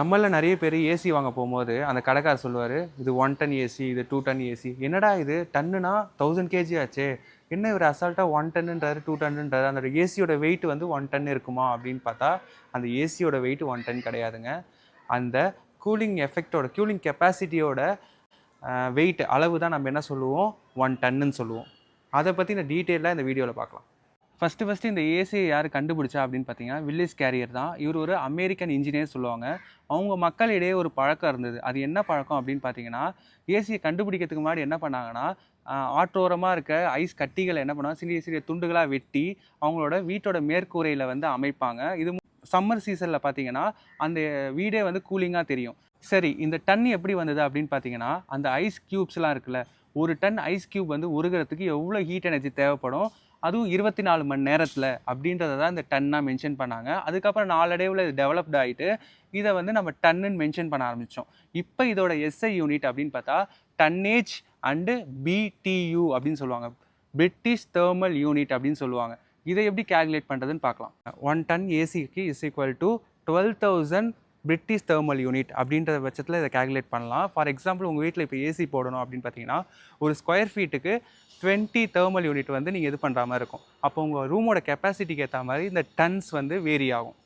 நம்மள நெறைய பேர் ஏசி வாங்க போம்போது, அந்த கடைக்காரர் சொல்லுவாரு, "இது 1 டன் ஏசி, இது 2 டன் ஏசி." என்னடா இது டன்னுனா 1000 கேஜி ஆச்சே! என்ன இவரு அசால்ட்டா 1 டன்னுன்றாரு, 2 டன்னுன்றாரு. அந்த ஏசியோட வெயிட் வந்து 1 டன் இருக்குமா? அப்படின்னு பார்த்தா, அந்த ஏசியோட வெயிட் 1 டன் கிடையாதுங்க. அந்த கூலிங் எஃபெக்ட்டோட கூலிங் கெப்பாசிட்டியோட வெயிட் அளவு தான் நம்ம என்ன சொல்லுவோம்? 1 டன்னுன்னு சொல்லுவோம். அத பத்தின டீட்டெயிலா இந்த வீடியோல பார்க்கலாம். ஃபர்ஸ்ட்டு இந்த ஏசிய யாரு கண்டுபிடிச்சா அப்படின்னு பார்த்தீங்கன்னா, வில்லிஸ் கேரியர் தான். இவரு ஒரு அமெரிக்கன் இன்ஜினியர் சொல்லுவாங்க. அவங்க மக்களிடையே ஒரு பழக்கம் இருந்தது. அது என்ன பழக்கம் அப்படின்னு பார்த்தீங்கன்னா, ஏசிய கண்டுபிடிக்கிறதுக்கு முன்னாடி என்ன பண்ணாங்கன்னா, ஆற்றோரமா இருக்க ஐஸ் கட்டிகள என்ன பண்ணுவாங்க, சிறிய சிறிய துண்டுகளா வெட்டி, அவங்களோட வீட்டோட மேற்கூரையில வந்து அமைப்பாங்க. இது சம்மர் சீசன்ல பார்த்தீங்கன்னா, அந்த வீடே வந்து கூலிங்கா தெரியும். சரி, இந்த டன் எப்படி வந்தது அப்படின்னு பார்த்தீங்கன்னா, அந்த ஐஸ் கியூப்ஸ்லாம் இருக்குல்ல, 1 டன் ஐஸ் கியூப் வந்து உருகுறதுக்கு எவ்வளோ ஹீட் எனர்ஜி தேவைப்படும்? அதுவும் 24 மணி நேரத்துல அப்படின்றத தான் இந்த டன்னா மென்ஷன் பண்ணாங்க. அதுக்கப்புறம் நாளடைவுல இது டெவலப்ட் ஆயிட்டு, இத வந்து நம்ம டன்னுன்னு மென்ஷன் பண்ண ஆரம்பிச்சோம். இப்ப இதோட எஸ்ஐ யூனிட் அப்படின்னு பார்த்தா, டன்னேஜ் அண்டு பிடியு அப்படின்னு சொல்லுவாங்க. பிரிட்டிஷ் தெர்மல் யூனிட் அப்படின்னு சொல்லுவாங்க. இத எப்படி கால்குலேட் பண்றதுன்னு பார்க்கலாம். 1 டன் ஏசிக்கு is equal to 12,000 British thermal unit அப்படின்ற பட்சத்தில் இதை கால்குலேட் பண்ணலாம். ஃபார் எக்ஸாம்பிள் உங்கள் வீட்டில் இப்போ ஏசி போடணும் அப்படின்னு பார்த்தீங்கன்னா, ஒரு ஸ்கொயர் ஃபீட்டுக்கு 20 தெர்மல் யூனிட் வந்து நீங்கள் இது பண்ணுற மாதிரி இருக்கும். அப்போ உங்கள் ரூமோட கெப்பாசிட்டிக்கு ஏற்ற மாதிரி இந்த டன்ஸ் வந்து வேரி ஆகும்.